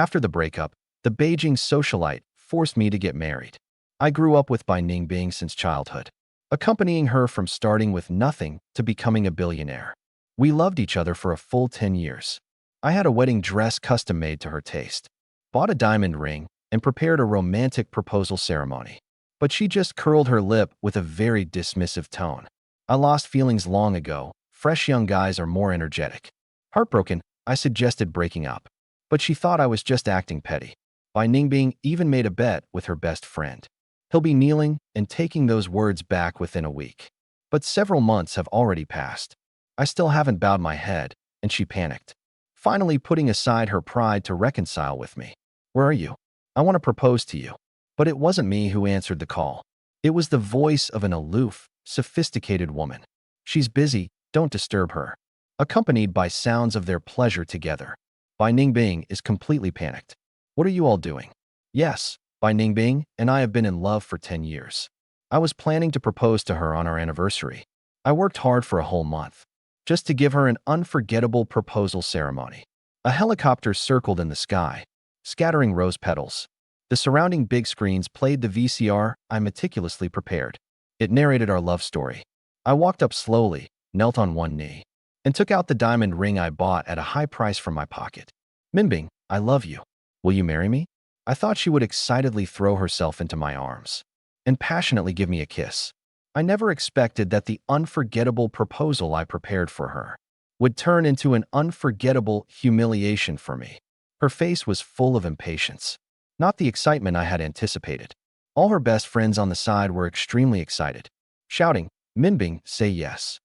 After the breakup, the Beijing socialite forced me to get married. I grew up with Bai Ningbing since childhood, accompanying her from starting with nothing to becoming a billionaire. We loved each other for a full 10 years. I had a wedding dress custom-made to her taste, bought a diamond ring, and prepared a romantic proposal ceremony. But she just curled her lip with a very dismissive tone. I lost feelings long ago. Fresh young guys are more energetic. Heartbroken, I suggested breaking up, but she thought I was just acting petty. Bai Ningbing even made a bet with her best friend. He'll be kneeling and taking those words back within a week. But several months have already passed. I still haven't bowed my head, and she panicked, finally putting aside her pride to reconcile with me. Where are you? I want to propose to you. But it wasn't me who answered the call. It was the voice of an aloof, sophisticated woman. She's busy, don't disturb her. Accompanied by sounds of their pleasure together. Bai Ningbing is completely panicked. What are you all doing? Yes, Bai Ningbing and I have been in love for 10 years. I was planning to propose to her on our anniversary. I worked hard for a whole month, just to give her an unforgettable proposal ceremony. A helicopter circled in the sky, scattering rose petals. The surrounding big screens played the VCR I meticulously prepared. It narrated our love story. I walked up slowly, knelt on one knee, and took out the diamond ring I bought at a high price from my pocket. Ningbing, I love you. Will you marry me? I thought she would excitedly throw herself into my arms and passionately give me a kiss. I never expected that the unforgettable proposal I prepared for her would turn into an unforgettable humiliation for me. Her face was full of impatience, not the excitement I had anticipated. All her best friends on the side were extremely excited, shouting, "Ningbing, say yes."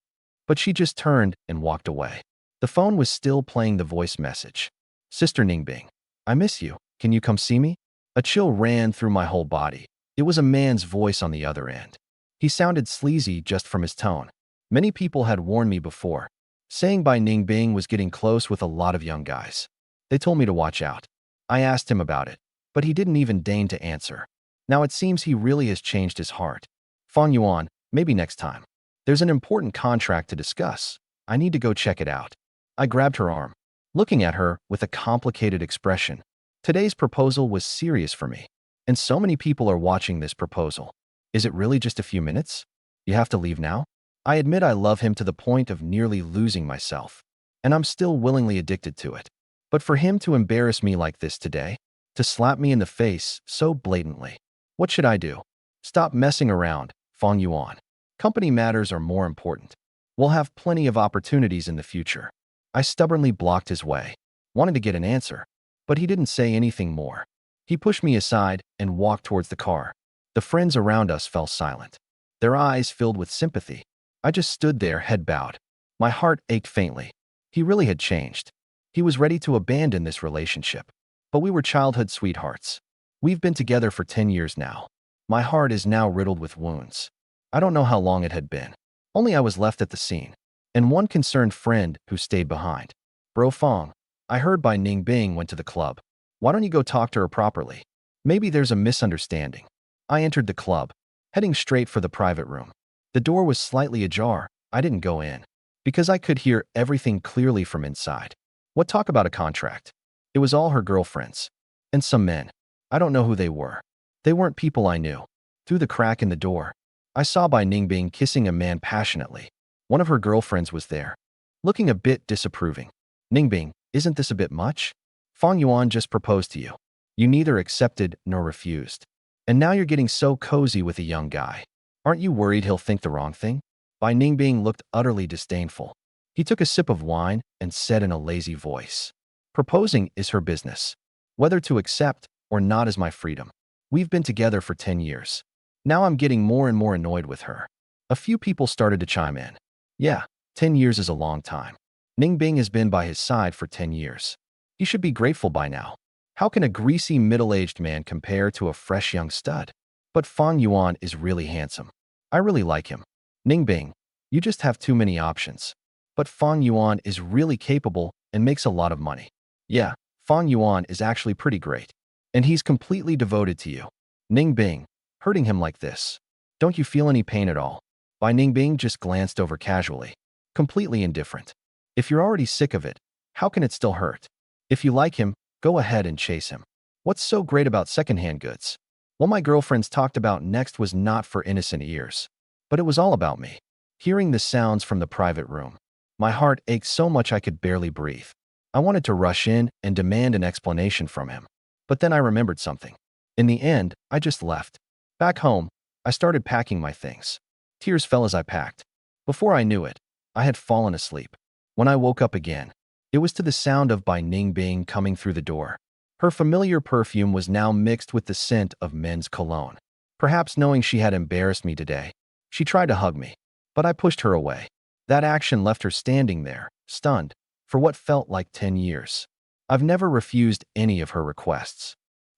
But she just turned and walked away. The phone was still playing the voice message. Sister Ningbing, I miss you. Can you come see me? A chill ran through my whole body. It was a man's voice on the other end. He sounded sleazy just from his tone. Many people had warned me before, saying Bai Ningbing was getting close with a lot of young guys. They told me to watch out. I asked him about it, but he didn't even deign to answer. Now it seems he really has changed his heart. Fang Yuan, maybe next time. There's an important contract to discuss. I need to go check it out. I grabbed her arm, looking at her with a complicated expression. Today's proposal was serious for me, and so many people are watching this proposal. Is it really just a few minutes? You have to leave now? I admit I love him to the point of nearly losing myself, and I'm still willingly addicted to it. But for him to embarrass me like this today, to slap me in the face so blatantly, what should I do? Stop messing around, Fang Yuan. Company matters are more important. We'll have plenty of opportunities in the future. I stubbornly blocked his way, wanted to get an answer, but he didn't say anything more. He pushed me aside and walked towards the car. The friends around us fell silent, their eyes filled with sympathy. I just stood there, head bowed. My heart ached faintly. He really had changed. He was ready to abandon this relationship. But we were childhood sweethearts. We've been together for 10 years now. My heart is now riddled with wounds. I don't know how long it had been. Only I was left at the scene, and one concerned friend who stayed behind. Bro Fong, I heard Bai Ningbing went to the club. Why don't you go talk to her properly? Maybe there's a misunderstanding. I entered the club, heading straight for the private room. The door was slightly ajar. I didn't go in, because I could hear everything clearly from inside. What talk about a contract? It was all her girlfriends, and some men. I don't know who they were. They weren't people I knew. Through the crack in the door, I saw Bai Ningbing kissing a man passionately. One of her girlfriends was there, looking a bit disapproving. Ningbing, isn't this a bit much? Fang Yuan just proposed to you. You neither accepted nor refused. And now you're getting so cozy with a young guy. Aren't you worried he'll think the wrong thing? Bai Ningbing looked utterly disdainful. He took a sip of wine and said in a lazy voice, "Proposing is her business. Whether to accept or not is my freedom. We've been together for 10 years. Now I'm getting more and more annoyed with her." A few people started to chime in. Yeah, 10 years is a long time. Ningbing has been by his side for 10 years. He should be grateful by now. How can a greasy middle-aged man compare to a fresh young stud? But Fang Yuan is really handsome. I really like him. Ningbing, you just have too many options. But Fang Yuan is really capable and makes a lot of money. Yeah, Fang Yuan is actually pretty great. And he's completely devoted to you. Ningbing, hurting him like this. Don't you feel any pain at all? Bai Ningbing just glanced over casually, completely indifferent. If you're already sick of it, how can it still hurt? If you like him, Go ahead and chase him. What's so great about secondhand goods? What my girlfriends talked about next was not for innocent ears. But it was all about me. Hearing the sounds from the private room, my heart ached so much I could barely breathe. I wanted to rush in and demand an explanation from him. But then I remembered something. In the end, I just left. Back home, I started packing my things. Tears fell as I packed. Before I knew it, I had fallen asleep. When I woke up again, it was to the sound of Bai Ningbing coming through the door. Her familiar perfume was now mixed with the scent of men's cologne. Perhaps knowing she had embarrassed me today, she tried to hug me, but I pushed her away. That action left her standing there, stunned, for what felt like 10 years. I've never refused any of her requests.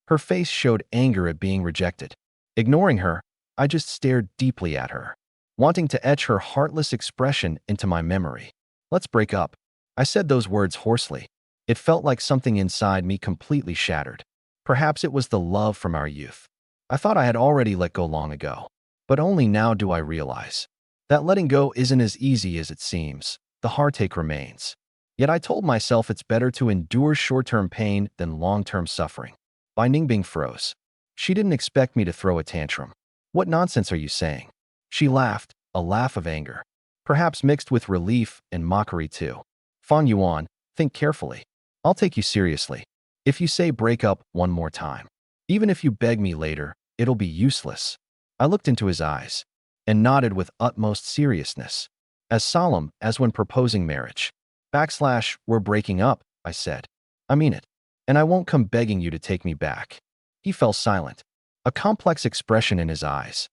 Her face showed anger at being rejected. Ignoring her, I just stared deeply at her, wanting to etch her heartless expression into my memory. Let's break up. I said those words hoarsely. It felt like something inside me completely shattered. Perhaps it was the love from our youth. I thought I had already let go long ago, but only now do I realize that letting go isn't as easy as it seems. The heartache remains. Yet I told myself it's better to endure short-term pain than long-term suffering. Bai Ningbing froze. She didn't expect me to throw a tantrum. What nonsense are you saying? She laughed, a laugh of anger, perhaps mixed with relief and mockery too. Fang Yuan, think carefully. I'll take you seriously. If you say break up one more time, even if you beg me later, it'll be useless. I looked into his eyes and nodded with utmost seriousness, as solemn as when proposing marriage. We're breaking up, I said. I mean it. And I won't come begging you to take me back. He fell silent, a complex expression in his eyes.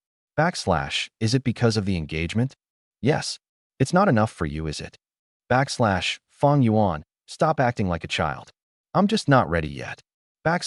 Is it because of the engagement? Yes. It's not enough for you, is it? Fang Yuan, stop acting like a child. I'm just not ready yet. I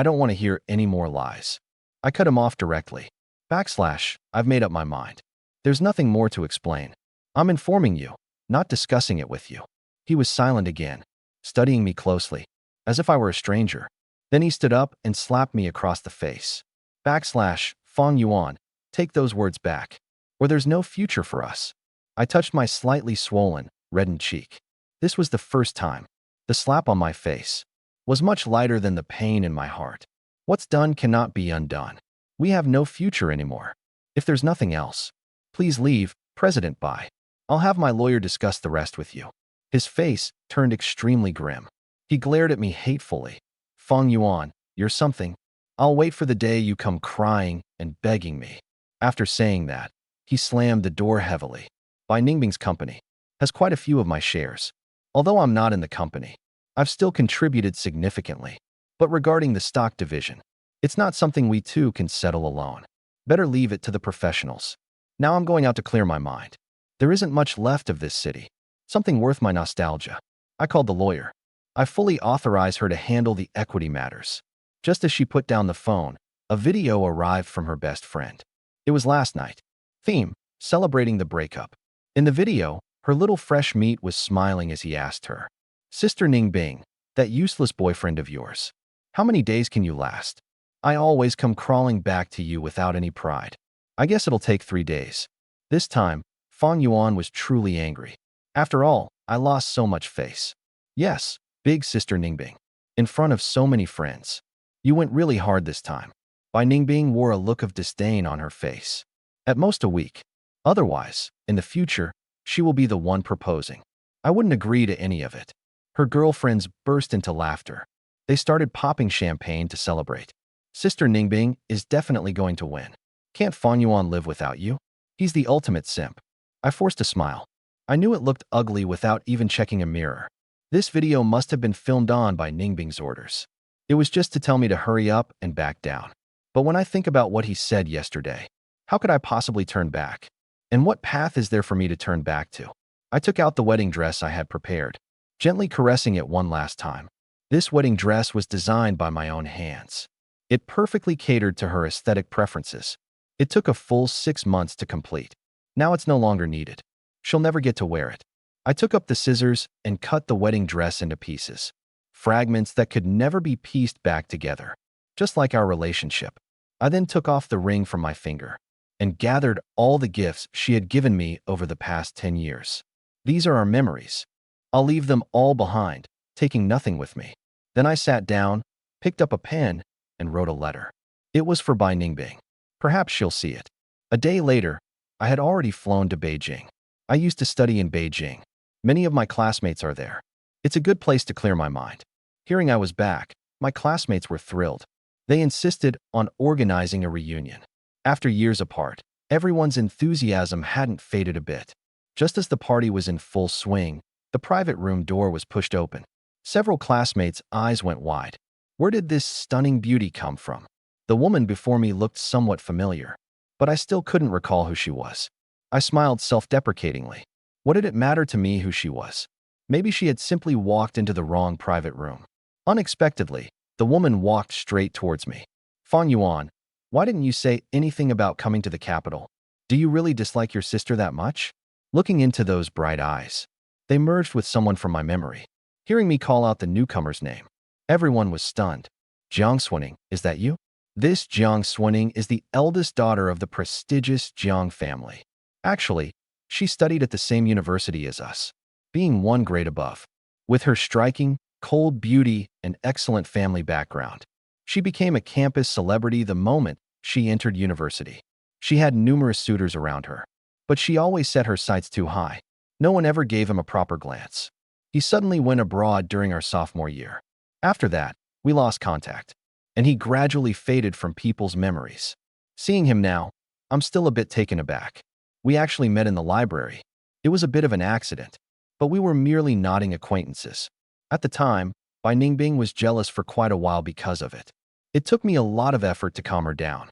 don't want to hear any more lies. I cut him off directly. I've made up my mind. There's nothing more to explain. I'm informing you, not discussing it with you. He was silent again, studying me closely, as if I were a stranger. Then he stood up and slapped me across the face. Fang Yuan, take those words back, or there's no future for us. I touched my slightly swollen, reddened cheek. This was the first time. The slap on my face was much lighter than the pain in my heart. What's done cannot be undone. We have no future anymore. If there's nothing else, please leave, President Bai. I'll have my lawyer discuss the rest with you. His face turned extremely grim. He glared at me hatefully. Fang Yuan, you're something. I'll wait for the day you come crying and begging me. After saying that, he slammed the door heavily. Bai Ningbing's company has quite a few of my shares. Although I'm not in the company, I've still contributed significantly. But regarding the stock division, it's not something we two can settle alone. Better leave it to the professionals. Now I'm going out to clear my mind. There isn't much left of this city. Something worth my nostalgia. I called the lawyer. I fully authorize her to handle the equity matters. Just as she put down the phone, a video arrived from her best friend. It was last night. Theme, celebrating the breakup. In the video, her little fresh meat was smiling as he asked her, Sister Ningbing, that useless boyfriend of yours, how many days can you last? I always come crawling back to you without any pride. I guess it'll take 3 days. This time, Fang Yuan was truly angry. After all, I lost so much face. Yes, big Sister Ningbing. In front of so many friends. You went really hard this time. Bai Ningbing wore a look of disdain on her face. At most a week. Otherwise, in the future, she will be the one proposing. I wouldn't agree to any of it. Her girlfriends burst into laughter. They started popping champagne to celebrate. Sister Ningbing is definitely going to win. Can't Fang Yuan live without you? He's the ultimate simp. I forced a smile. I knew it looked ugly without even checking a mirror. This video must have been filmed on by Ningbing's orders. It was just to tell me to hurry up and back down. But when I think about what he said yesterday, how could I possibly turn back? And what path is there for me to turn back to? I took out the wedding dress I had prepared, gently caressing it one last time. This wedding dress was designed by my own hands. It perfectly catered to her aesthetic preferences. It took a full 6 months to complete. Now it's no longer needed. She'll never get to wear it. I took up the scissors and cut the wedding dress into pieces. Fragments that could never be pieced back together. Just like our relationship. I then took off the ring from my finger and gathered all the gifts she had given me over the past 10 years. These are our memories. I'll leave them all behind, taking nothing with me. Then I sat down, picked up a pen, and wrote a letter. It was for Bai Ningbing. Perhaps she'll see it. A day later, I had already flown to Beijing. I used to study in Beijing. Many of my classmates are there. It's a good place to clear my mind. Hearing I was back, my classmates were thrilled. They insisted on organizing a reunion. After years apart, everyone's enthusiasm hadn't faded a bit. Just as the party was in full swing, the private room door was pushed open. Several classmates' eyes went wide. Where did this stunning beauty come from? The woman before me looked somewhat familiar, but I still couldn't recall who she was. I smiled self-deprecatingly. What did it matter to me who she was? Maybe she had simply walked into the wrong private room. Unexpectedly, the woman walked straight towards me. Fang Yuan, why didn't you say anything about coming to the capital? Do you really dislike your sister that much? Looking into those bright eyes, they merged with someone from my memory. Hearing me call out the newcomer's name, everyone was stunned. Jiang Xuning, is that you? This Jiang Xuning is the eldest daughter of the prestigious Jiang family. Actually, she studied at the same university as us, being one grade above. With her striking, cold beauty and excellent family background, she became a campus celebrity the moment she entered university. She had numerous suitors around her, but she always set her sights too high. No one ever gave him a proper glance. He suddenly went abroad during our sophomore year. After that, we lost contact, and he gradually faded from people's memories. Seeing him now, I'm still a bit taken aback. We actually met in the library. It was a bit of an accident, but we were merely nodding acquaintances. At the time, Bai Ningbing was jealous for quite a while because of it. It took me a lot of effort to calm her down.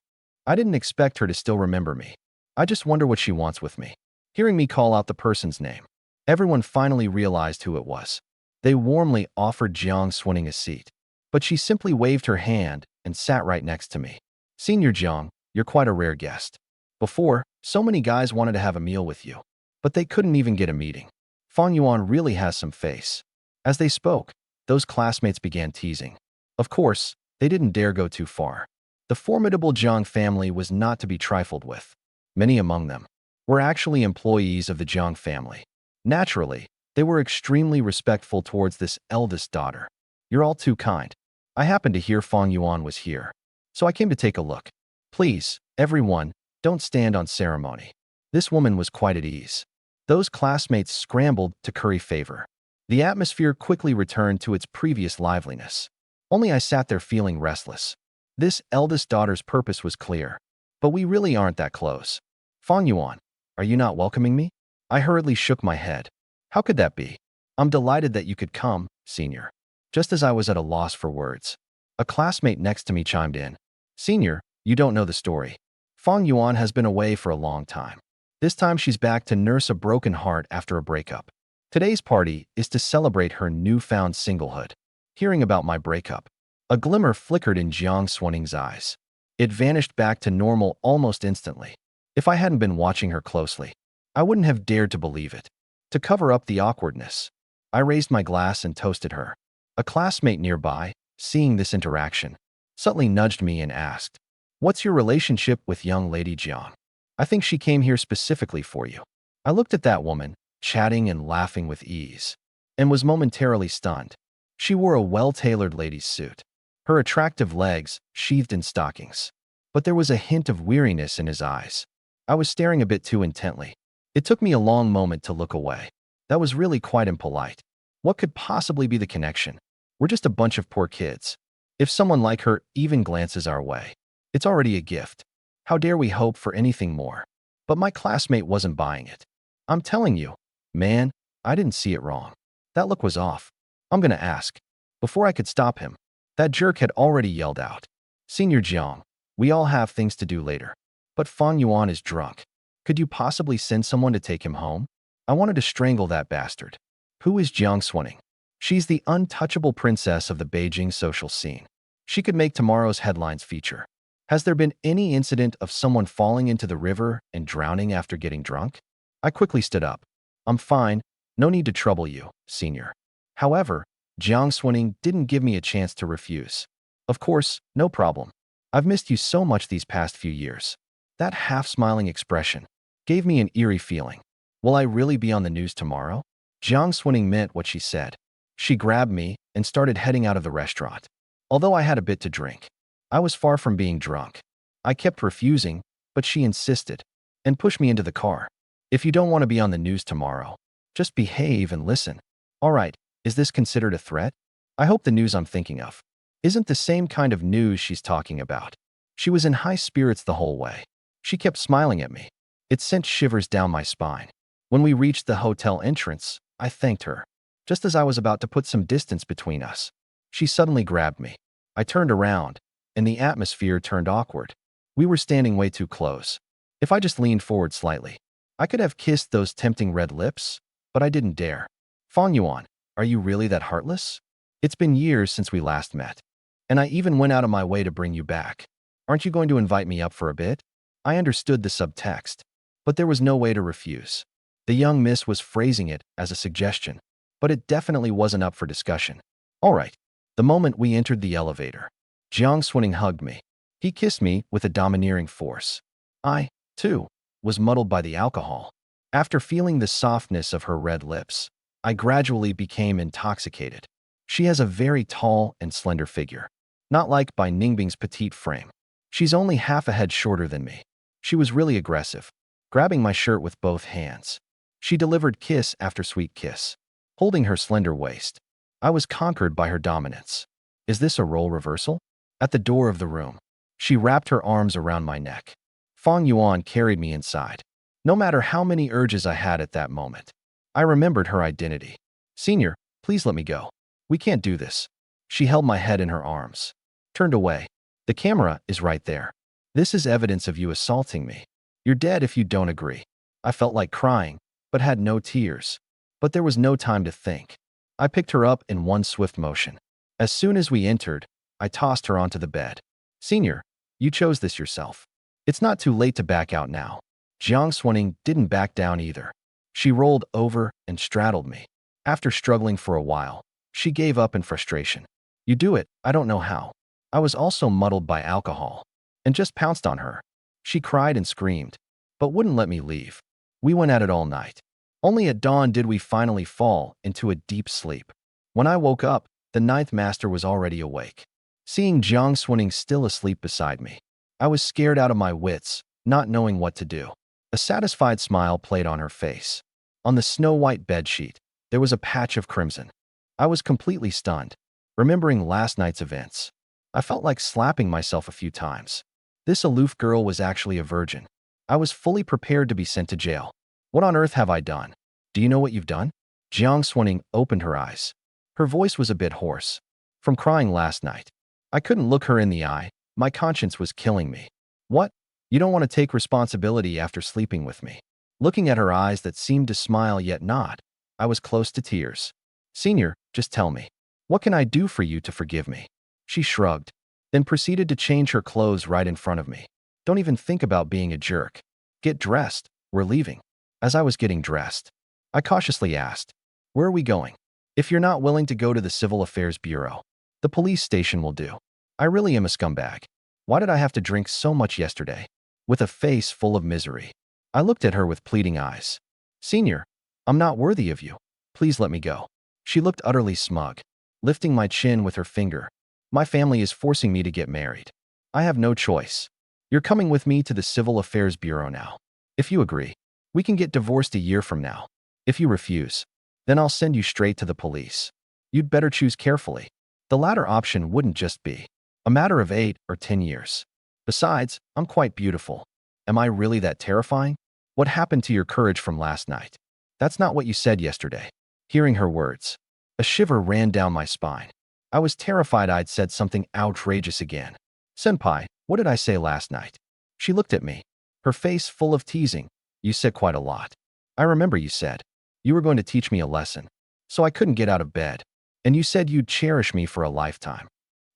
I didn't expect her to still remember me. I just wonder what she wants with me. Hearing me call out the person's name, everyone finally realized who it was. They warmly offered Jiang Xuning a seat, but she simply waved her hand and sat right next to me. Senior Jiang, you're quite a rare guest. Before, so many guys wanted to have a meal with you, but they couldn't even get a meeting. Fang Yuan really has some face. As they spoke, those classmates began teasing. Of course, they didn't dare go too far. The formidable Jiang family was not to be trifled with. Many among them were actually employees of the Jiang family. Naturally, they were extremely respectful towards this eldest daughter. You're all too kind. I happened to hear Fang Yuan was here, so I came to take a look. Please, everyone, don't stand on ceremony. This woman was quite at ease. Those classmates scrambled to curry favor. The atmosphere quickly returned to its previous liveliness. Only I sat there feeling restless. This eldest daughter's purpose was clear, but we really aren't that close. Fang Yuan, are you not welcoming me? I hurriedly shook my head. How could that be? I'm delighted that you could come, senior. Just as I was at a loss for words, a classmate next to me chimed in. Senior, you don't know the story. Fang Yuan has been away for a long time. This time she's back to nurse a broken heart after a breakup. Today's party is to celebrate her newfound singlehood. Hearing about my breakup, a glimmer flickered in Jiang Xuaning's eyes. It vanished back to normal almost instantly. If I hadn't been watching her closely, I wouldn't have dared to believe it. To cover up the awkwardness, I raised my glass and toasted her. A classmate nearby, seeing this interaction, subtly nudged me and asked, "What's your relationship with young Lady Jiang? I think she came here specifically for you." I looked at that woman, chatting and laughing with ease, and was momentarily stunned. She wore a well-tailored lady's suit, her attractive legs sheathed in stockings. But there was a hint of weariness in his eyes. I was staring a bit too intently. It took me a long moment to look away. That was really quite impolite. What could possibly be the connection? We're just a bunch of poor kids. If someone like her even glances our way, it's already a gift. How dare we hope for anything more? But my classmate wasn't buying it. I'm telling you, man, I didn't see it wrong. That look was off. I'm gonna ask. Before I could stop him, that jerk had already yelled out, "Senior Jiang, we all have things to do later. But Fang Yuan is drunk. Could you possibly send someone to take him home?" I wanted to strangle that bastard. Who is Jiang Xuning? She's the untouchable princess of the Beijing social scene. She could make tomorrow's headlines feature. Has there been any incident of someone falling into the river and drowning after getting drunk? I quickly stood up. I'm fine. No need to trouble you, senior. However, Jiang Xuning didn't give me a chance to refuse. Of course, no problem. I've missed you so much these past few years. That half-smiling expression gave me an eerie feeling. Will I really be on the news tomorrow? Jiang Xuning meant what she said. She grabbed me and started heading out of the restaurant. Although I had a bit to drink, I was far from being drunk. I kept refusing, but she insisted and pushed me into the car. If you don't want to be on the news tomorrow, just behave and listen. All right, is this considered a threat? I hope the news I'm thinking of isn't the same kind of news she's talking about. She was in high spirits the whole way. She kept smiling at me. It sent shivers down my spine. When we reached the hotel entrance, I thanked her. Just as I was about to put some distance between us, she suddenly grabbed me. I turned around, and the atmosphere turned awkward. We were standing way too close. If I just leaned forward slightly, I could have kissed those tempting red lips, but I didn't dare. Fang Yuan, are you really that heartless? It's been years since we last met, and I even went out of my way to bring you back. Aren't you going to invite me up for a bit? I understood the subtext, but there was no way to refuse. The young miss was phrasing it as a suggestion, but it definitely wasn't up for discussion. All right. The moment we entered the elevator, Jiang Xuning hugged me. He kissed me with a domineering force. I, too, was muddled by the alcohol. After feeling the softness of her red lips, I gradually became intoxicated. She has a very tall and slender figure, not like Bai Ningbing's petite frame. She's only half a head shorter than me. She was really aggressive, grabbing my shirt with both hands. She delivered kiss after sweet kiss, holding her slender waist. I was conquered by her dominance. Is this a role reversal? At the door of the room, she wrapped her arms around my neck. Fang Yuan carried me inside. No matter how many urges I had at that moment, I remembered her identity. Senior, please let me go. We can't do this. She held my head in her arms, turned away. The camera is right there. This is evidence of you assaulting me. You're dead if you don't agree. I felt like crying, but had no tears. But there was no time to think. I picked her up in one swift motion. As soon as we entered, I tossed her onto the bed. Senior, you chose this yourself. It's not too late to back out now. Jiang Xuning didn't back down either. She rolled over and straddled me. After struggling for a while, she gave up in frustration. You do it, I don't know how. I was also muddled by alcohol, and just pounced on her. She cried and screamed, but wouldn't let me leave. We went at it all night. Only at dawn did we finally fall into a deep sleep. When I woke up, the ninth master was already awake. Seeing Jiang Xuning still asleep beside me, I was scared out of my wits, not knowing what to do. A satisfied smile played on her face. On the snow-white bedsheet, there was a patch of crimson. I was completely stunned, remembering last night's events. I felt like slapping myself a few times. This aloof girl was actually a virgin. I was fully prepared to be sent to jail. What on earth have I done? Do you know what you've done? Jiang Xuning opened her eyes. Her voice was a bit hoarse. From crying last night, I couldn't look her in the eye. My conscience was killing me. What? You don't want to take responsibility after sleeping with me? Looking at her eyes that seemed to smile yet not, I was close to tears. Senior, just tell me. What can I do for you to forgive me? She shrugged, then proceeded to change her clothes right in front of me. Don't even think about being a jerk. Get dressed. We're leaving. As I was getting dressed, I cautiously asked, where are we going? If you're not willing to go to the Civil Affairs Bureau, the police station will do. I really am a scumbag. Why did I have to drink so much yesterday? With a face full of misery, I looked at her with pleading eyes. Senior, I'm not worthy of you. Please let me go. She looked utterly smug, lifting my chin with her finger. My family is forcing me to get married. I have no choice. You're coming with me to the Civil Affairs Bureau now. If you agree, we can get divorced a year from now. If you refuse, then I'll send you straight to the police. You'd better choose carefully. The latter option wouldn't just be a matter of 8 or 10 years. Besides, I'm quite beautiful. Am I really that terrifying? What happened to your courage from last night? That's not what you said yesterday. Hearing her words, a shiver ran down my spine. I was terrified I'd said something outrageous again. Senpai, what did I say last night? She looked at me, her face full of teasing. You said quite a lot. I remember you said you were going to teach me a lesson, so I couldn't get out of bed. And you said you'd cherish me for a lifetime.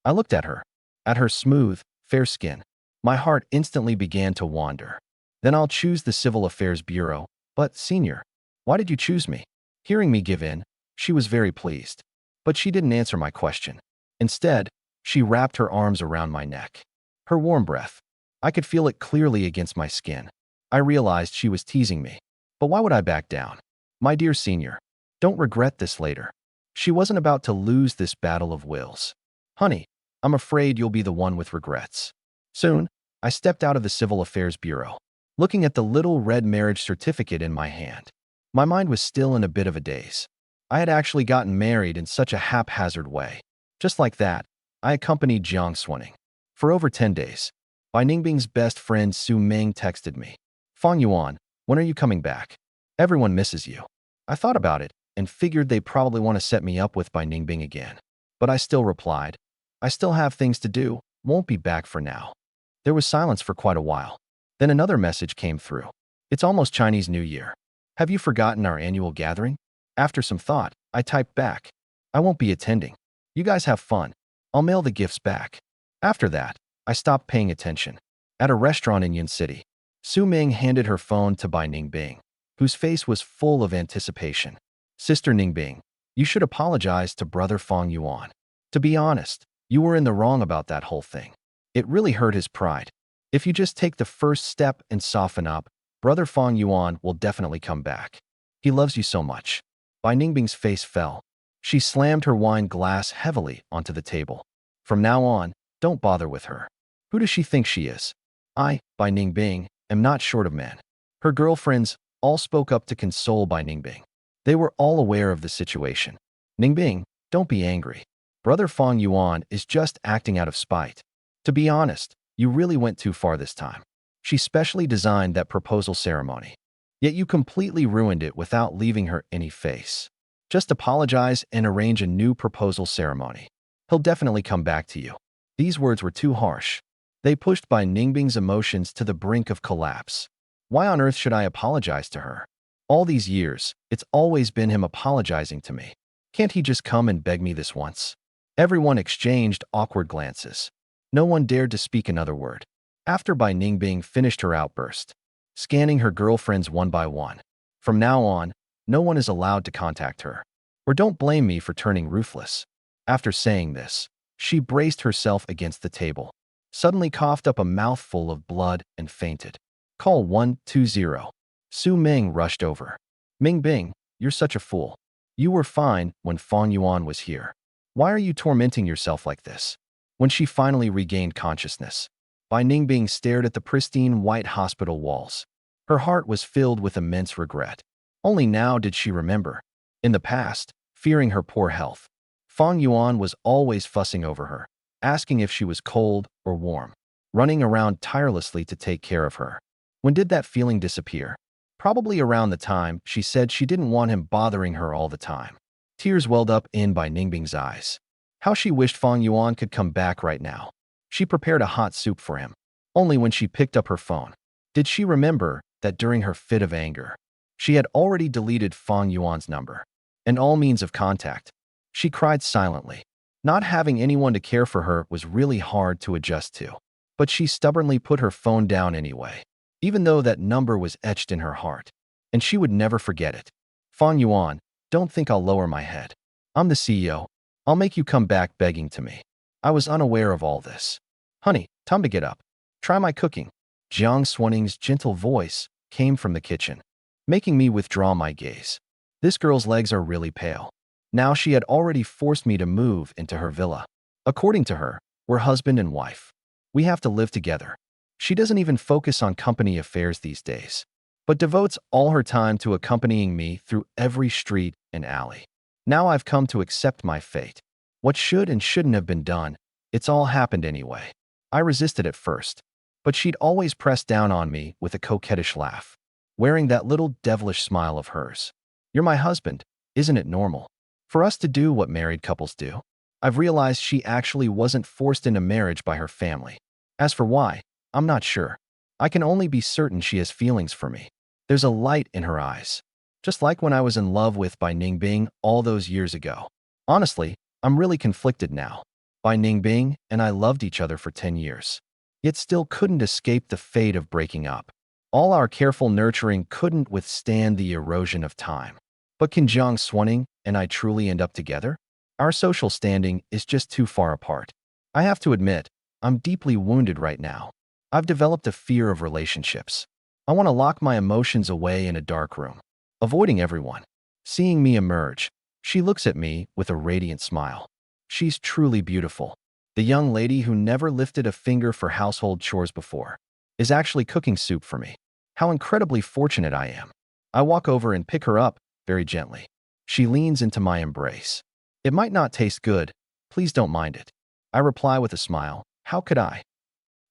I looked at her smooth, fair skin. My heart instantly began to wander. Then I'll choose the Civil Affairs Bureau. But, Senior, why did you choose me? Hearing me give in, she was very pleased. But she didn't answer my question. Instead, she wrapped her arms around my neck. Her warm breath. I could feel it clearly against my skin. I realized she was teasing me. But why would I back down? My dear Senior, don't regret this later. She wasn't about to lose this battle of wills. Honey, I'm afraid you'll be the one with regrets. Soon, I stepped out of the Civil Affairs Bureau, looking at the little red marriage certificate in my hand. My mind was still in a bit of a daze. I had actually gotten married in such a haphazard way. Just like that, I accompanied Jiang Swanning. For over 10 days, Bai Ningbing's best friend Su Ming texted me. Fang Yuan, when are you coming back? Everyone misses you. I thought about it and figured they probably want to set me up with Bai Ningbing again. But I still replied, I still have things to do, won't be back for now. There was silence for quite a while. Then another message came through. It's almost Chinese New Year. Have you forgotten our annual gathering? After some thought, I typed back. I won't be attending. You guys have fun. I'll mail the gifts back. After that, I stopped paying attention. At a restaurant in Yun City, Su Ming handed her phone to Bai Ningbing, whose face was full of anticipation. Sister Ningbing, you should apologize to brother Fang Yuan. To be honest, you were in the wrong about that whole thing. It really hurt his pride. If you just take the first step and soften up, brother Fang Yuan will definitely come back. He loves you so much. Bai Ningbing's face fell. She slammed her wine glass heavily onto the table. From now on, don't bother with her. Who does she think she is? I, Bai Ningbing, am not short of men. Her girlfriends all spoke up to console Bai Ningbing. They were all aware of the situation. Ningbing, don't be angry. Brother Fang Yuan is just acting out of spite. To be honest, you really went too far this time. She specially designed that proposal ceremony. Yet you completely ruined it without leaving her any face. Just apologize and arrange a new proposal ceremony. He'll definitely come back to you. These words were too harsh. They pushed Bai Ningbing's emotions to the brink of collapse. Why on earth should I apologize to her? All these years, it's always been him apologizing to me. Can't he just come and beg me this once? Everyone exchanged awkward glances. No one dared to speak another word. After Bai Ningbing finished her outburst, scanning her girlfriends one by one. From now on, no one is allowed to contact her. Or don't blame me for turning ruthless. After saying this, she braced herself against the table, suddenly coughed up a mouthful of blood and fainted. Call 120. Su Ming rushed over. Ningbing, you're such a fool. You were fine when Fang Yuan was here. Why are you tormenting yourself like this? When she finally regained consciousness, Bai Ningbing stared at the pristine white hospital walls. Her heart was filled with immense regret. Only now did she remember. In the past, fearing her poor health, Fang Yuan was always fussing over her, asking if she was cold or warm, running around tirelessly to take care of her. When did that feeling disappear? Probably around the time she said she didn't want him bothering her all the time. Tears welled up in Bai Ningbing's eyes. How she wished Fang Yuan could come back right now. She prepared a hot soup for him. Only when she picked up her phone did she remember that during her fit of anger, she had already deleted Fang Yuan's number and all means of contact. She cried silently. Not having anyone to care for her was really hard to adjust to. But she stubbornly put her phone down anyway, even though that number was etched in her heart, and she would never forget it. Fang Yuan, don't think I'll lower my head. I'm the CEO. I'll make you come back begging to me. I was unaware of all this. Honey, time to get up. Try my cooking. Jiang Swanning's gentle voice came from the kitchen, making me withdraw my gaze. This girl's legs are really pale. Now she had already forced me to move into her villa. According to her, we're husband and wife. We have to live together. She doesn't even focus on company affairs these days, but devotes all her time to accompanying me through every street and alley. Now I've come to accept my fate. What should and shouldn't have been done, it's all happened anyway. I resisted at first, but she'd always press down on me with a coquettish laugh, wearing that little devilish smile of hers. You're my husband, isn't it normal for us to do what married couples do? I've realized she actually wasn't forced into marriage by her family. As for why, I'm not sure. I can only be certain she has feelings for me. There's a light in her eyes, just like when I was in love with Bai Ningbing all those years ago. Honestly, I'm really conflicted now. Bai Ningbing and I loved each other for 10 years, yet still couldn't escape the fate of breaking up. All our careful nurturing couldn't withstand the erosion of time. But can Jiang Swanning and I truly end up together? Our social standing is just too far apart. I have to admit, I'm deeply wounded right now. I've developed a fear of relationships. I want to lock my emotions away in a dark room, avoiding everyone. Seeing me emerge, She looks at me with a radiant smile. She's truly beautiful. The young lady who never lifted a finger for household chores before is actually cooking soup for me. How incredibly fortunate I am. I walk over and pick her up very gently. She leans into my embrace. It might not taste good. Please don't mind it. I reply with a smile. How could I?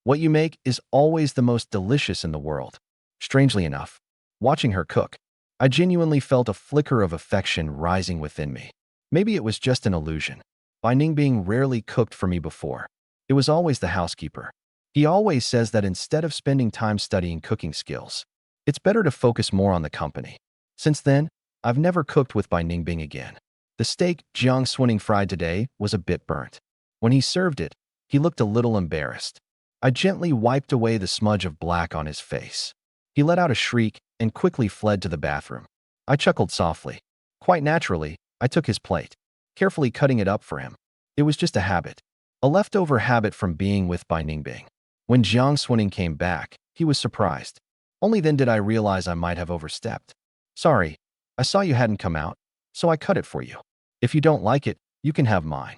What you make is always the most delicious in the world. Strangely enough, watching her cook, I genuinely felt a flicker of affection rising within me. Maybe it was just an illusion. Bai Ningbing rarely cooked for me before. It was always the housekeeper. He always says that instead of spending time studying cooking skills, it's better to focus more on the company. Since then, I've never cooked with Bai Ningbing again. The steak Jiang Swining fried today was a bit burnt. When he served it, he looked a little embarrassed. I gently wiped away the smudge of black on his face. He let out a shriek and quickly fled to the bathroom. I chuckled softly. Quite naturally, I took his plate, carefully cutting it up for him. It was just a habit. A leftover habit from being with Bai Ningbing. When Jiang Swining came back, he was surprised. Only then did I realize I might have overstepped. Sorry, I saw you hadn't come out, so I cut it for you. If you don't like it, you can have mine.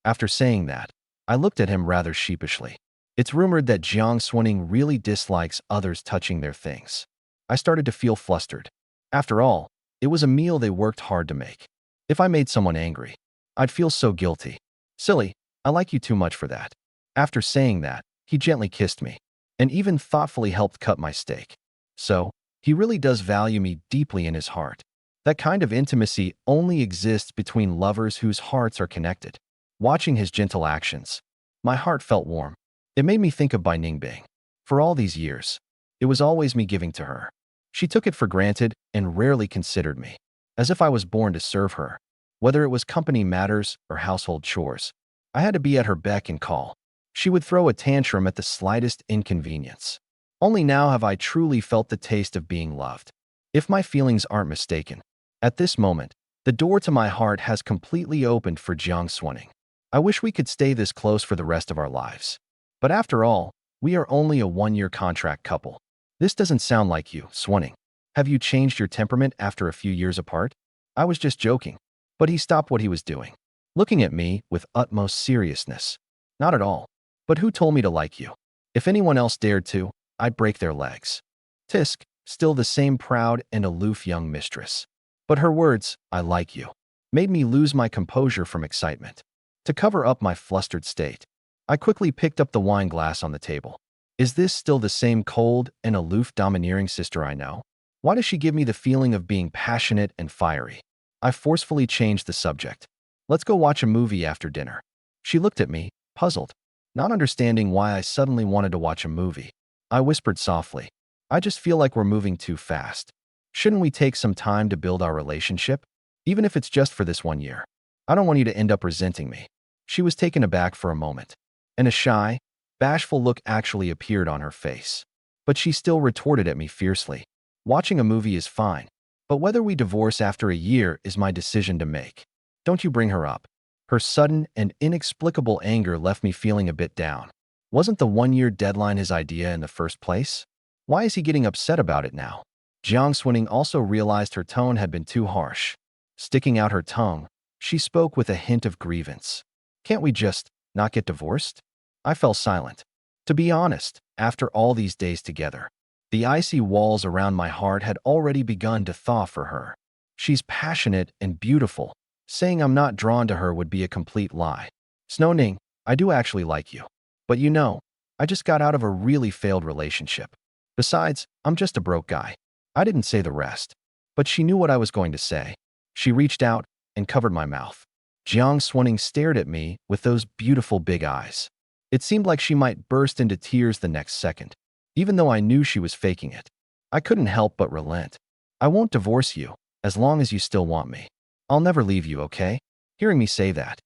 After saying that, I looked at him rather sheepishly. It's rumored that Jiang Swining really dislikes others touching their things. I started to feel flustered. After all, it was a meal they worked hard to make. If I made someone angry, I'd feel so guilty. Silly, I like you too much for that. After saying that, he gently kissed me, and even thoughtfully helped cut my steak. So, he really does value me deeply in his heart. That kind of intimacy only exists between lovers whose hearts are connected. Watching his gentle actions, my heart felt warm. It made me think of Bai Ningbing. For all these years, it was always me giving to her. She took it for granted and rarely considered me, as if I was born to serve her. Whether it was company matters or household chores, I had to be at her beck and call. She would throw a tantrum at the slightest inconvenience. Only now have I truly felt the taste of being loved. If my feelings aren't mistaken, at this moment, the door to my heart has completely opened for Jiang Swining. I wish we could stay this close for the rest of our lives. But after all, we are only a one-year contract couple. This doesn't sound like you, Swining. Have you changed your temperament after a few years apart? I was just joking. But he stopped what he was doing, looking at me with utmost seriousness. Not at all. But who told me to like you? If anyone else dared to, I'd break their legs. Tisk, still the same proud and aloof young mistress. But her words, I like you, made me lose my composure from excitement. To cover up my flustered state, I quickly picked up the wine glass on the table. Is this still the same cold and aloof domineering sister I know? Why does she give me the feeling of being passionate and fiery? I forcefully changed the subject. Let's go watch a movie after dinner. She looked at me, puzzled, not understanding why I suddenly wanted to watch a movie. I whispered softly, I just feel like we're moving too fast. Shouldn't we take some time to build our relationship? Even if it's just for this 1 year. I don't want you to end up resenting me. She was taken aback for a moment, and a shy, bashful look actually appeared on her face. But she still retorted at me fiercely. Watching a movie is fine, but whether we divorce after a year is my decision to make. Don't you bring her up. Her sudden and inexplicable anger left me feeling a bit down. Wasn't the 1-year deadline his idea in the first place? Why is he getting upset about it now? Jiang Swining also realized her tone had been too harsh. Sticking out her tongue, she spoke with a hint of grievance. Can't we just not get divorced? I fell silent. To be honest, after all these days together, the icy walls around my heart had already begun to thaw for her. She's passionate and beautiful. Saying I'm not drawn to her would be a complete lie. Snow Ning, I do actually like you. But you know, I just got out of a really failed relationship. Besides, I'm just a broke guy. I didn't say the rest. But she knew what I was going to say. She reached out and covered my mouth. Jiang Swining stared at me with those beautiful big eyes. It seemed like she might burst into tears the next second, even though I knew she was faking it. I couldn't help but relent. I won't divorce you, as long as you still want me. I'll never leave you, okay? Hearing me say that,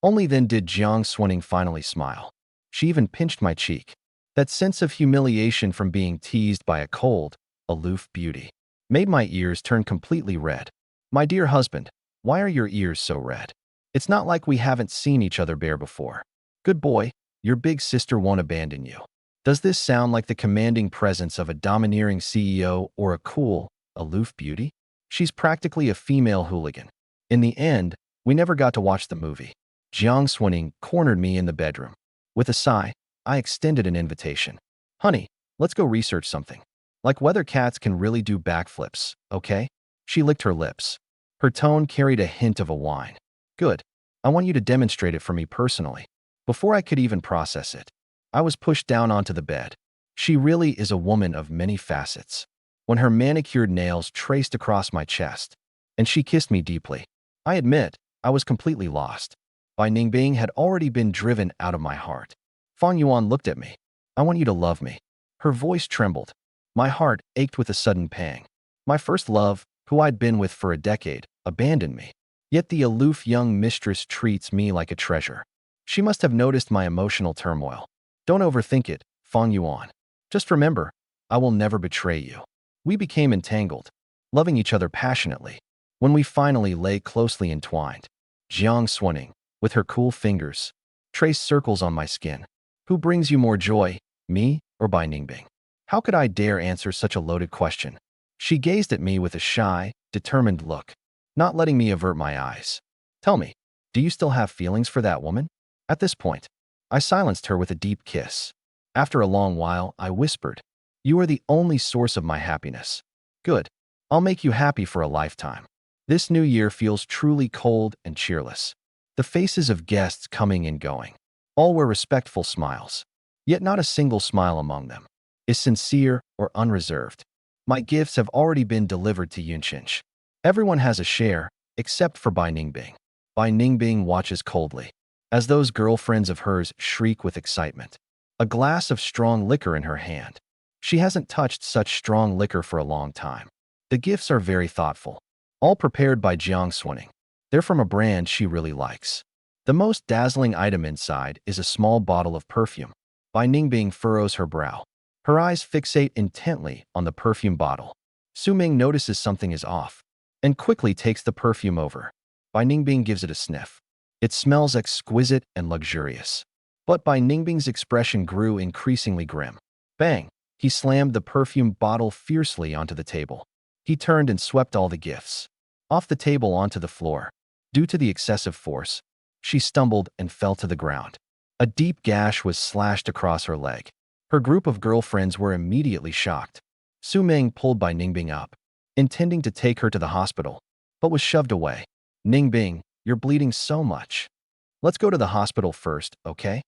only then did Jiang Swining finally smile. She even pinched my cheek. That sense of humiliation from being teased by a cold, aloof beauty made my ears turn completely red. My dear husband, why are your ears so red? It's not like we haven't seen each other bare before. Good boy, your big sister won't abandon you. Does this sound like the commanding presence of a domineering CEO or a cool, aloof beauty? She's practically a female hooligan. In the end, we never got to watch the movie. Jiang Swining cornered me in the bedroom. With a sigh, I extended an invitation. Honey, let's go research something. Like whether cats can really do backflips, okay? She licked her lips. Her tone carried a hint of a whine. Good. I want you to demonstrate it for me personally. Before I could even process it, I was pushed down onto the bed. She really is a woman of many facets. When her manicured nails traced across my chest, and she kissed me deeply, I admit, I was completely lost. Bai Ningbing had already been driven out of my heart. Fang Yuan looked at me. I want you to love me. Her voice trembled. My heart ached with a sudden pang. My first love, who I'd been with for a decade, abandoned me. Yet the aloof young mistress treats me like a treasure. She must have noticed my emotional turmoil. Don't overthink it, Fang Yuan. Just remember, I will never betray you. We became entangled, loving each other passionately. When we finally lay closely entwined, Jiang Swining, with her cool fingers, traced circles on my skin. Who brings you more joy, me or Bai Ningbing? How could I dare answer such a loaded question? She gazed at me with a shy, determined look, not letting me avert my eyes. Tell me, do you still have feelings for that woman? At this point, I silenced her with a deep kiss. After a long while, I whispered, you are the only source of my happiness. Good. I'll make you happy for a lifetime. This new year feels truly cold and cheerless. The faces of guests coming and going. All were respectful smiles. Yet not a single smile among them is sincere or unreserved. My gifts have already been delivered to Yunchinch. Everyone has a share, except for Bai Ningbing. Bai Ningbing watches coldly, as those girlfriends of hers shriek with excitement. A glass of strong liquor in her hand. She hasn't touched such strong liquor for a long time. The gifts are very thoughtful, all prepared by Jiang Swining. They're from a brand she really likes. The most dazzling item inside is a small bottle of perfume. Bai Ningbing furrows her brow. Her eyes fixate intently on the perfume bottle. Su Ming notices something is off and quickly takes the perfume over. Bai Ningbing gives it a sniff. It smells exquisite and luxurious. But Bai Ningbing's expression grew increasingly grim. Bang! He slammed the perfume bottle fiercely onto the table. He turned and swept all the gifts off the table onto the floor. Due to the excessive force, she stumbled and fell to the ground. A deep gash was slashed across her leg. Her group of girlfriends were immediately shocked. Su Ming pulled Bai Ningbing up, intending to take her to the hospital, but was shoved away. Ningbing, you're bleeding so much. Let's go to the hospital first, okay?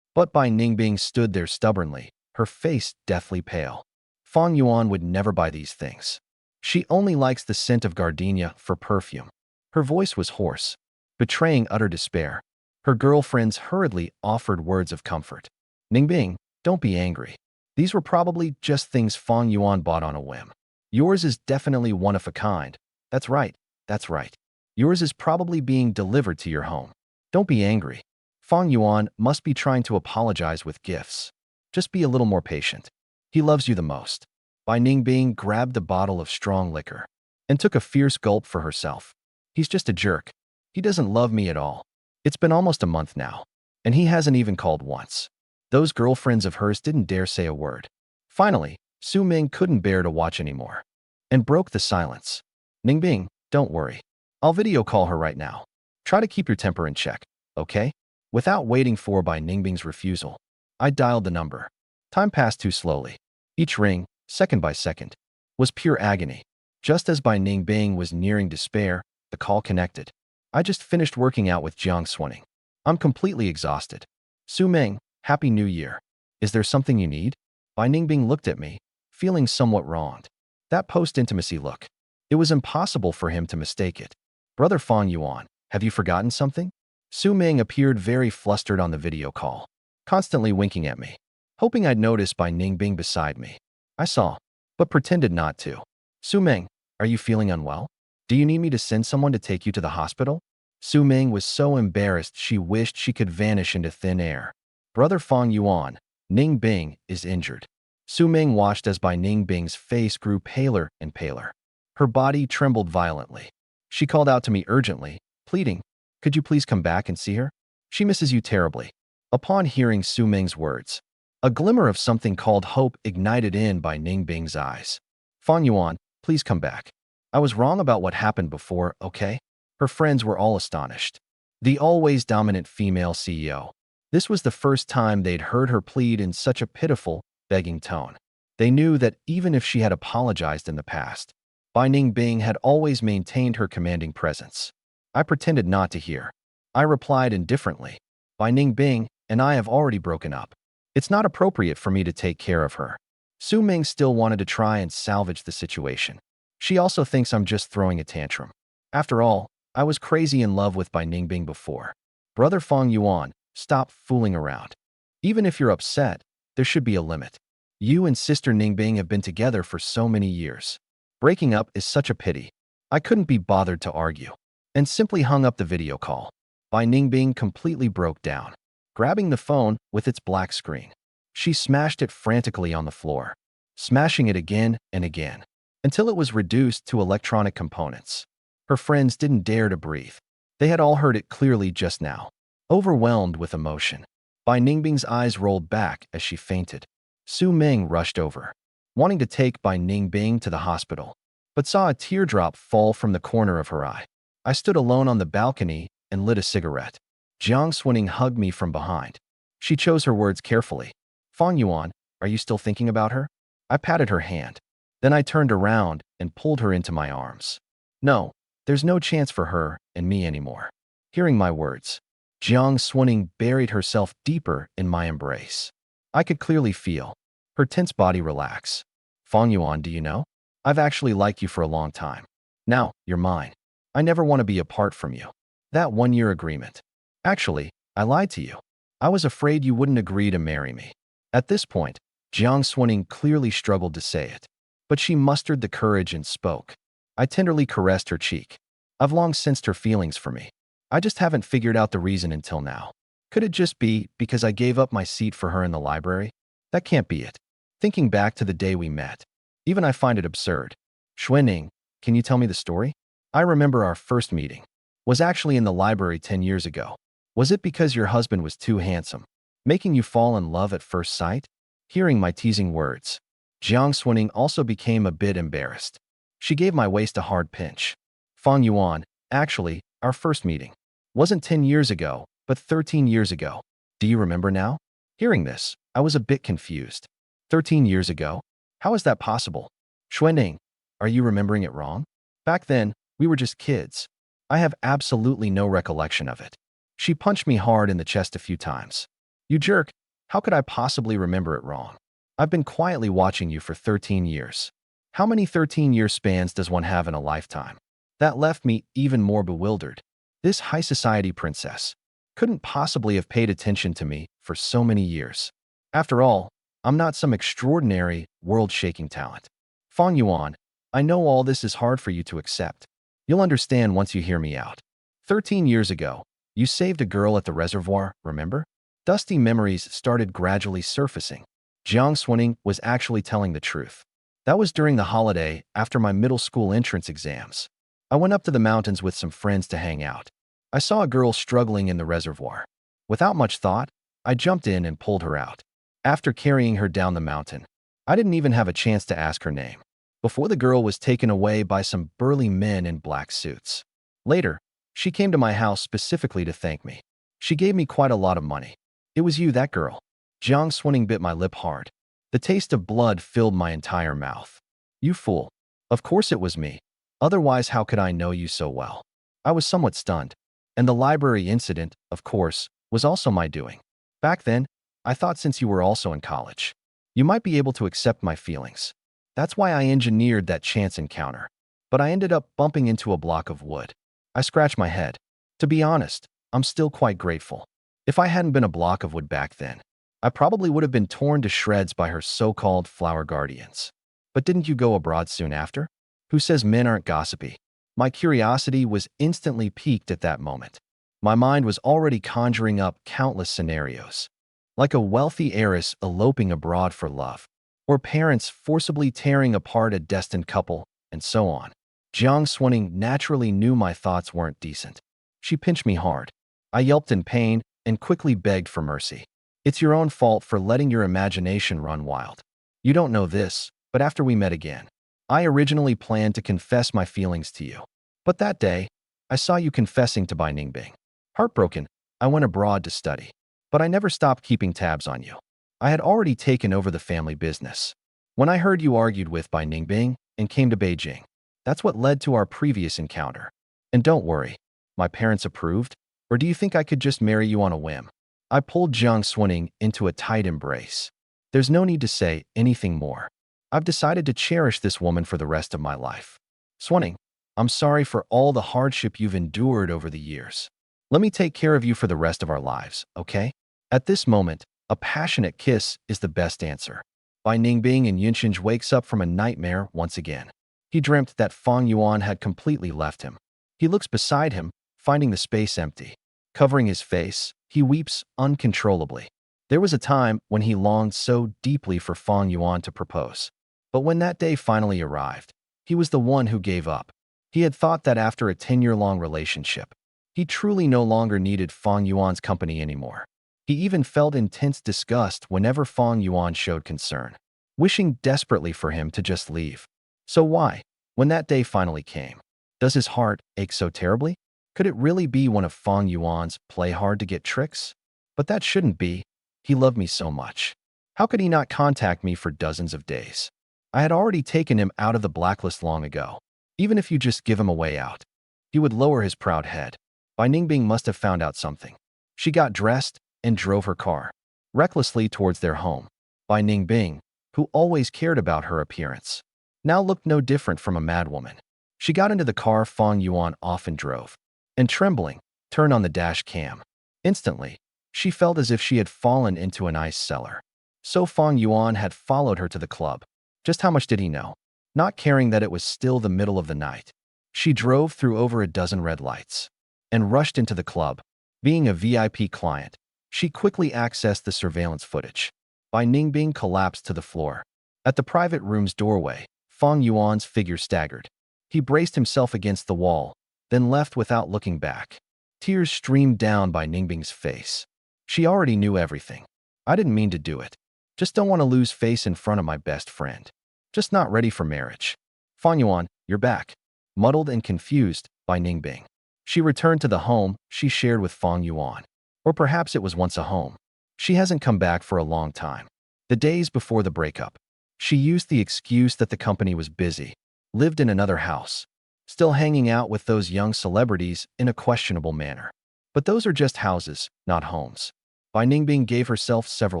But Bai Ningbing stood there stubbornly, her face deathly pale. Fang Yuan would never buy these things. She only likes the scent of gardenia for perfume. Her voice was hoarse, betraying utter despair. Her girlfriends hurriedly offered words of comfort. Ningbing, don't be angry. These were probably just things Fang Yuan bought on a whim. Yours is definitely one of a kind. That's right, that's right. Yours is probably being delivered to your home. Don't be angry. Fang Yuan must be trying to apologize with gifts. Just be a little more patient. He loves you the most. Bai Ningbing grabbed the bottle of strong liquor and took a fierce gulp for herself. He's just a jerk. He doesn't love me at all. It's been almost a month now, and he hasn't even called once. Those girlfriends of hers didn't dare say a word. Finally, Su Ming couldn't bear to watch anymore and broke the silence. Ningbing, don't worry. I'll video call her right now. Try to keep your temper in check, okay? Without waiting for Bai Ningbing's refusal, I dialed the number. Time passed too slowly. Each ring, second by second, was pure agony. Just as Bai Ningbing was nearing despair, the call connected. I just finished working out with Jiang Swining. I'm completely exhausted. Su Ming, Happy New Year. Is there something you need? Bai Ningbing looked at me, feeling somewhat wronged. That post-intimacy look. It was impossible for him to mistake it. Brother Fang Yuan, have you forgotten something? Su Ming appeared very flustered on the video call, constantly winking at me, hoping I'd notice Bai Ningbing beside me. I saw, but pretended not to. Su Ming, are you feeling unwell? Do you need me to send someone to take you to the hospital? Su Ming was so embarrassed she wished she could vanish into thin air. Brother Fang Yuan, Ningbing is injured. Su Ming watched as Bai Ningbing's face grew paler and paler. Her body trembled violently. She called out to me urgently, pleading, could you please come back and see her? She misses you terribly. Upon hearing Su Ming's words, a glimmer of something called hope ignited in Bai Ningbing's eyes. Fang Yuan, please come back. I was wrong about what happened before, okay? Her friends were all astonished. The always dominant female CEO. This was the first time they'd heard her plead in such a pitiful, begging tone. They knew that even if she had apologized in the past, Bai Ningbing had always maintained her commanding presence. I pretended not to hear. I replied indifferently, Bai Ningbing and I have already broken up. It's not appropriate for me to take care of her. Su Ming still wanted to try and salvage the situation. She also thinks I'm just throwing a tantrum. After all, I was crazy in love with Bai Ningbing before. Brother Feng Yuan, stop fooling around. Even if you're upset, there should be a limit. You and Sister Ningbing have been together for so many years. Breaking up is such a pity. I couldn't be bothered to argue, and simply hung up the video call. Bai Ningbing completely broke down, grabbing the phone with its black screen. She smashed it frantically on the floor, smashing it again and again, until it was reduced to electronic components. Her friends didn't dare to breathe. They had all heard it clearly just now. Overwhelmed with emotion, Bai Ningbing's eyes rolled back as she fainted. Su Ming rushed over, wanting to take Bai Ningbing to the hospital, but saw a teardrop fall from the corner of her eye. I stood alone on the balcony and lit a cigarette. Jiang Xuning hugged me from behind. She chose her words carefully. Feng Yuan, are you still thinking about her? I patted her hand. Then I turned around and pulled her into my arms. No, there's no chance for her and me anymore. Hearing my words, Jiang Xuning buried herself deeper in my embrace. I could clearly feel her tense body relax. Feng Yuan, do you know? I've actually liked you for a long time. Now, you're mine. I never want to be apart from you. That one-year agreement. Actually, I lied to you. I was afraid you wouldn't agree to marry me. At this point, Jiang Xuning clearly struggled to say it, but she mustered the courage and spoke. I tenderly caressed her cheek. I've long sensed her feelings for me. I just haven't figured out the reason until now. Could it just be because I gave up my seat for her in the library? That can't be it. Thinking back to the day we met, even I find it absurd. Xuening, can you tell me the story? I remember our first meeting was actually in the library 10 years ago. Was it because your husband was too handsome, making you fall in love at first sight? Hearing my teasing words, Jiang Xuning also became a bit embarrassed. She gave my waist a hard pinch. Feng Yuan, actually, our first meeting wasn't 10 years ago, but 13 years ago. Do you remember now? Hearing this, I was a bit confused. 13 years ago? How is that possible? Xuening, are you remembering it wrong? Back then, we were just kids. I have absolutely no recollection of it. She punched me hard in the chest a few times. You jerk, how could I possibly remember it wrong? I've been quietly watching you for 13 years. How many 13-year spans does one have in a lifetime? That left me even more bewildered. This high society princess couldn't possibly have paid attention to me for so many years. After all, I'm not some extraordinary, world-shaking talent. Feng Yuan, I know all this is hard for you to accept. You'll understand once you hear me out. 13 years ago, you saved a girl at the reservoir, remember? Dusty memories started gradually surfacing. Jiang Xuning was actually telling the truth. That was during the holiday after my middle school entrance exams. I went up to the mountains with some friends to hang out. I saw a girl struggling in the reservoir. Without much thought, I jumped in and pulled her out. After carrying her down the mountain, I didn't even have a chance to ask her name before the girl was taken away by some burly men in black suits. Later, she came to my house specifically to thank me. She gave me quite a lot of money. It was you, that girl. Jiang Xuning bit my lip hard. The taste of blood filled my entire mouth. You fool. Of course it was me. Otherwise, how could I know you so well? I was somewhat stunned. And the library incident, of course, was also my doing. Back then, I thought since you were also in college, you might be able to accept my feelings. That's why I engineered that chance encounter. But I ended up bumping into a block of wood. I scratched my head. To be honest, I'm still quite grateful. If I hadn't been a block of wood back then, I probably would have been torn to shreds by her so-called flower guardians. But didn't you go abroad soon after? Who says men aren't gossipy? My curiosity was instantly piqued at that moment. My mind was already conjuring up countless scenarios, like a wealthy heiress eloping abroad for love, or parents forcibly tearing apart a destined couple, and so on. Jiang Xuning naturally knew my thoughts weren't decent. She pinched me hard. I yelped in pain and quickly begged for mercy. It's your own fault for letting your imagination run wild. You don't know this, but after we met again, I originally planned to confess my feelings to you. But that day, I saw you confessing to Bai Ningbing. Heartbroken, I went abroad to study. But I never stopped keeping tabs on you. I had already taken over the family business. When I heard you argued with Bai Ningbing and came to Beijing, that's what led to our previous encounter. And don't worry, my parents approved? Or do you think I could just marry you on a whim? I pulled Jiang Xuning into a tight embrace. There's no need to say anything more. I've decided to cherish this woman for the rest of my life. Xuning, I'm sorry for all the hardship you've endured over the years. Let me take care of you for the rest of our lives, okay? At this moment, a passionate kiss is the best answer. Bai Ningbing and Yunxinj wakes up from a nightmare once again. He dreamt that Fang Yuan had completely left him. He looks beside him, finding the space empty. Covering his face, he weeps uncontrollably. There was a time when he longed so deeply for Fang Yuan to propose. But when that day finally arrived, he was the one who gave up. He had thought that after a 10-year-long relationship, he truly no longer needed Fang Yuan's company anymore. He even felt intense disgust whenever Fang Yuan showed concern, wishing desperately for him to just leave. So why, when that day finally came, does his heart ache so terribly? Could it really be one of Fang Yuan's play hard to get tricks? But that shouldn't be. He loved me so much. How could he not contact me for dozens of days? I had already taken him out of the blacklist long ago. Even if you just give him a way out. He would lower his proud head. Bai Ningbing must have found out something. She got dressed and drove her car recklessly towards their home. Bai Ningbing, who always cared about her appearance, now looked no different from a madwoman. She got into the car Fang Yuan often drove, and trembling, turned on the dash cam. Instantly, she felt as if she had fallen into an ice cellar. So Fang Yuan had followed her to the club. Just how much did he know? Not caring that it was still the middle of the night, she drove through over a dozen red lights and rushed into the club. Being a VIP client, she quickly accessed the surveillance footage. Bai Ningbing collapsed to the floor. At the private room's doorway, Fang Yuan's figure staggered. He braced himself against the wall, then left without looking back. Tears streamed down Bai Ningbing's face. She already knew everything. I didn't mean to do it. Just don't want to lose face in front of my best friend. Just not ready for marriage. Fang Yuan, you're back. Muddled and confused, Bai Ningbing. She returned to the home she shared with Fang Yuan. Or perhaps it was once a home. She hasn't come back for a long time. The days before the breakup, she used the excuse that the company was busy, lived in another house, still hanging out with those young celebrities in a questionable manner. But those are just houses, not homes. Bai Ningbing gave herself several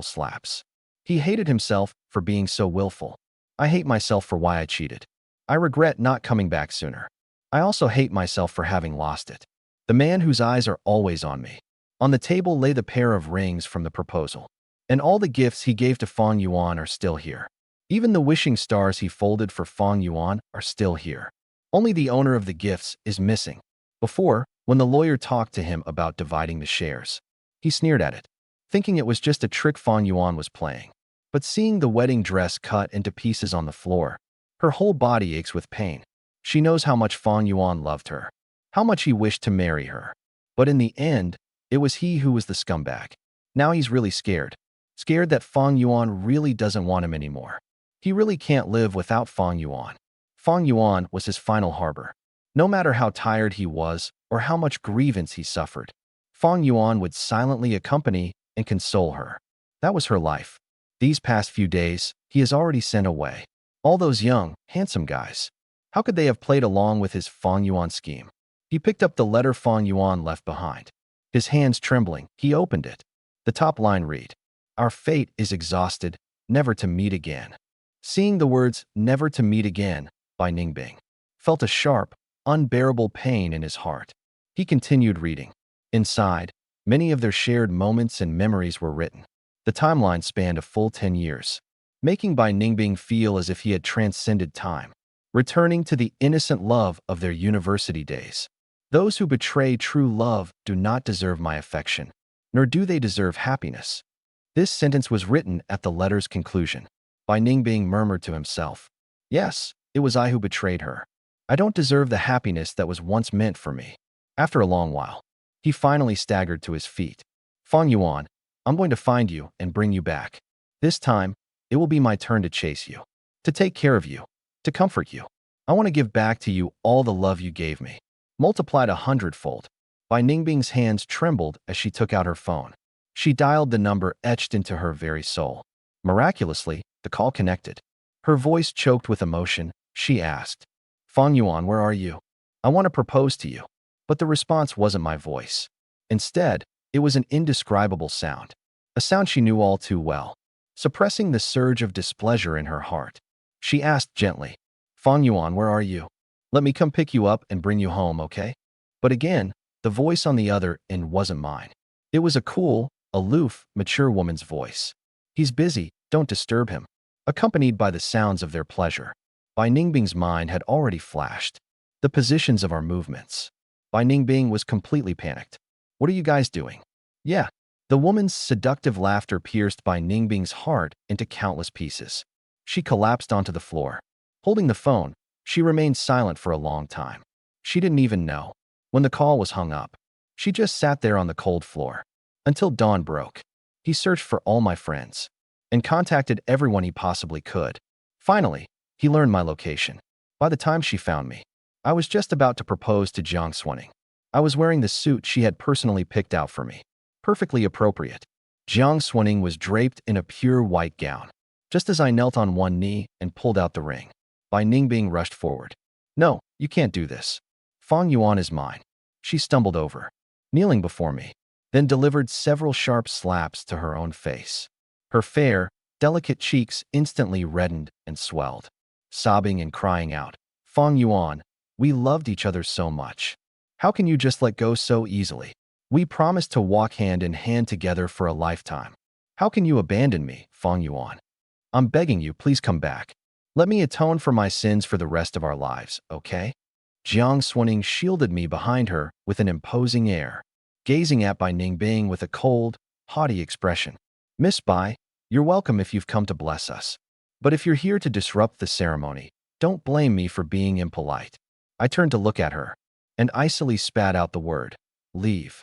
slaps. He hated himself for being so willful. I hate myself for why I cheated. I regret not coming back sooner. I also hate myself for having lost it. The man whose eyes are always on me. On the table lay the pair of rings from the proposal. And all the gifts he gave to Fang Yuan are still here. Even the wishing stars he folded for Fang Yuan are still here. Only the owner of the gifts is missing. Before, when the lawyer talked to him about dividing the shares, he sneered at it, thinking it was just a trick Fang Yuan was playing. But seeing the wedding dress cut into pieces on the floor, her whole body aches with pain. She knows how much Fang Yuan loved her, how much he wished to marry her. But in the end, it was he who was the scumbag. Now he's really scared. Scared that Fang Yuan really doesn't want him anymore. He really can't live without Fang Yuan. Fang Yuan was his final harbor. No matter how tired he was or how much grievance he suffered, Fang Yuan would silently accompany and console her. That was her life. These past few days, he has already sent away all those young, handsome guys. How could they have played along with his Fang Yuan scheme? He picked up the letter Fang Yuan left behind. His hands trembling, he opened it. The top line read, "Our fate is exhausted, never to meet again." Seeing the words, "never to meet again," Bai Ningbing felt a sharp, unbearable pain in his heart. He continued reading. Inside, many of their shared moments and memories were written. The timeline spanned a full 10 years, making Bai Ningbing feel as if he had transcended time, returning to the innocent love of their university days. Those who betray true love do not deserve my affection, nor do they deserve happiness. This sentence was written at the letter's conclusion. Bai Ningbing murmured to himself, "Yes, it was I who betrayed her. I don't deserve the happiness that was once meant for me." After a long while, he finally staggered to his feet. "Fang Yuan, I'm going to find you and bring you back. This time, it will be my turn to chase you, to take care of you, to comfort you. I want to give back to you all the love you gave me. multiplied 100-fold. Bai Ningbing's hands trembled as she took out her phone. She dialed the number etched into her very soul. Miraculously, the call connected. Her voice choked with emotion. She asked, "Fang Yuan, where are you? I want to propose to you." But the response wasn't my voice. Instead, it was an indescribable sound. A sound she knew all too well. Suppressing the surge of displeasure in her heart, she asked gently, "Fang Yuan, where are you? Let me come pick you up and bring you home, okay?" But again, the voice on the other end wasn't mine. It was a cool, aloof, mature woman's voice. "He's busy, don't disturb him," accompanied by the sounds of their pleasure. Bai Ningbing's mind had already flashed. The positions of our movements. Bai Ningbing was completely panicked. "What are you guys doing?" "Yeah." The woman's seductive laughter pierced Bai Ningbing's heart into countless pieces. She collapsed onto the floor. Holding the phone, she remained silent for a long time. She didn't even know. When the call was hung up, she just sat there on the cold floor. Until dawn broke. He searched for all my friends and contacted everyone he possibly could. Finally, he learned my location. By the time she found me, I was just about to propose to Jiang Swanning. I was wearing the suit she had personally picked out for me. Perfectly appropriate. Jiang Swanning was draped in a pure white gown. Just as I knelt on one knee and pulled out the ring, Bai Ningbing rushed forward. "No, you can't do this. Fang Yuan is mine." She stumbled over, kneeling before me, then delivered several sharp slaps to her own face. Her fair, delicate cheeks instantly reddened and swelled. Sobbing and crying out, "Fang Yuan, we loved each other so much. How can you just let go so easily? We promised to walk hand in hand together for a lifetime. How can you abandon me, Fang Yuan? I'm begging you, please come back. Let me atone for my sins for the rest of our lives, okay?" Jiang Swanning shielded me behind her with an imposing air, gazing at Bai Ningbing with a cold, haughty expression. "Miss Bai, you're welcome if you've come to bless us. But if you're here to disrupt the ceremony, don't blame me for being impolite." I turned to look at her and icily spat out the word, "Leave."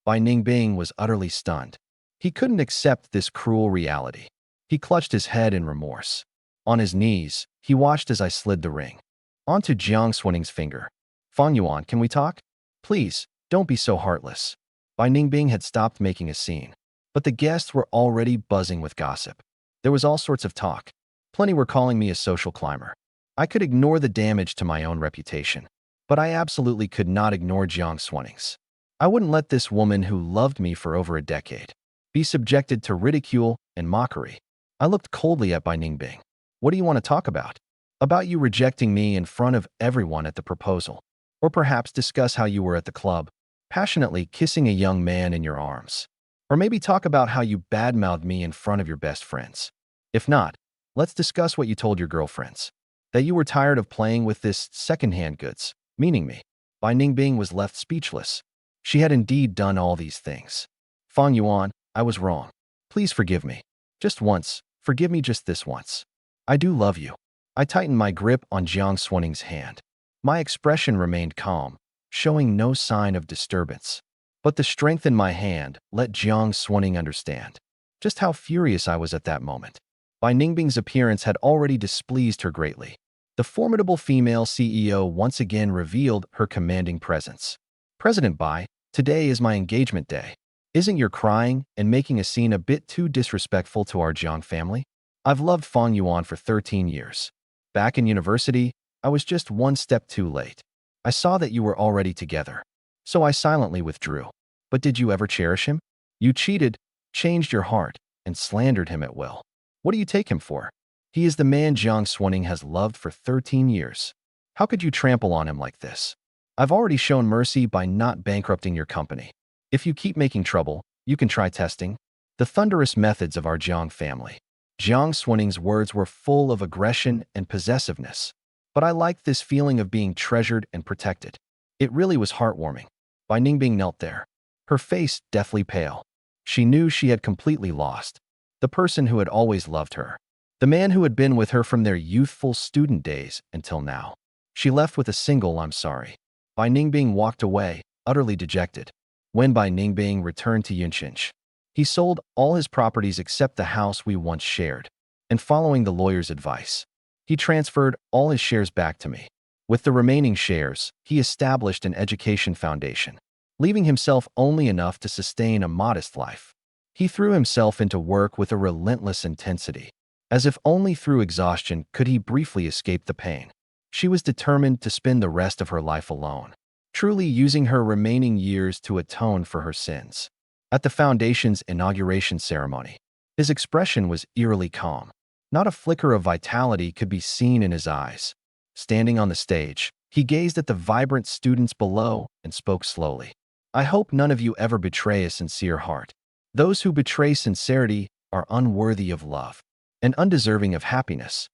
Bai Ningbing was utterly stunned. He couldn't accept this cruel reality. He clutched his head in remorse. On his knees, he watched as I slid the ring onto Jiang Swanning's finger. "Fang Yuan, can we talk? Please, don't be so heartless." Bai Ningbing had stopped making a scene, but the guests were already buzzing with gossip. There was all sorts of talk. Plenty were calling me a social climber. I could ignore the damage to my own reputation, but I absolutely could not ignore Jiang Swanning's. I wouldn't let this woman who loved me for over a decade be subjected to ridicule and mockery. I looked coldly at Bai Ningbing. "What do you want to talk about? About you rejecting me in front of everyone at the proposal? Or perhaps discuss how you were at the club, passionately kissing a young man in your arms? Or maybe talk about how you badmouthed me in front of your best friends? If not, let's discuss what you told your girlfriends. That you were tired of playing with this second-hand goods, meaning me." Bai Ningbing was left speechless. She had indeed done all these things. "Fang Yuan, I was wrong. Please forgive me. Just once, forgive me just this once. I do love you." I tightened my grip on Jiang Swanning's hand. My expression remained calm, showing no sign of disturbance. But the strength in my hand let Jiang Swanning understand just how furious I was at that moment. Bai Ningbing's appearance had already displeased her greatly. The formidable female CEO once again revealed her commanding presence. "President Bai, today is my engagement day. Isn't your crying and making a scene a bit too disrespectful to our Jiang family? I've loved Fang Yuan for 13 years. Back in university, I was just one step too late. I saw that you were already together, so I silently withdrew. But did you ever cherish him? You cheated, changed your heart, and slandered him at will. What do you take him for? He is the man Jiang Swanning has loved for 13 years. How could you trample on him like this? I've already shown mercy by not bankrupting your company. If you keep making trouble, you can try testing the thunderous methods of our Jiang family." Jiang Swanning's words were full of aggression and possessiveness, but I liked this feeling of being treasured and protected. It really was heartwarming. Bai Ningbing knelt there, her face deathly pale. She knew she had completely lost the person who had always loved her, the man who had been with her from their youthful student days until now. She left with a single "I'm sorry." Bai Ningbing walked away, utterly dejected. When Bai Ningbing returned to Yunchinch, he sold all his properties except the house we once shared, and following the lawyer's advice, he transferred all his shares back to me. With the remaining shares, he established an education foundation, leaving himself only enough to sustain a modest life. He threw himself into work with a relentless intensity, as if only through exhaustion could he briefly escape the pain. She was determined to spend the rest of her life alone, truly using her remaining years to atone for her sins. At the foundation's inauguration ceremony, his expression was eerily calm. Not a flicker of vitality could be seen in his eyes. Standing on the stage, he gazed at the vibrant students below and spoke slowly. "I hope none of you ever betray a sincere heart. Those who betray sincerity are unworthy of love and undeserving of happiness.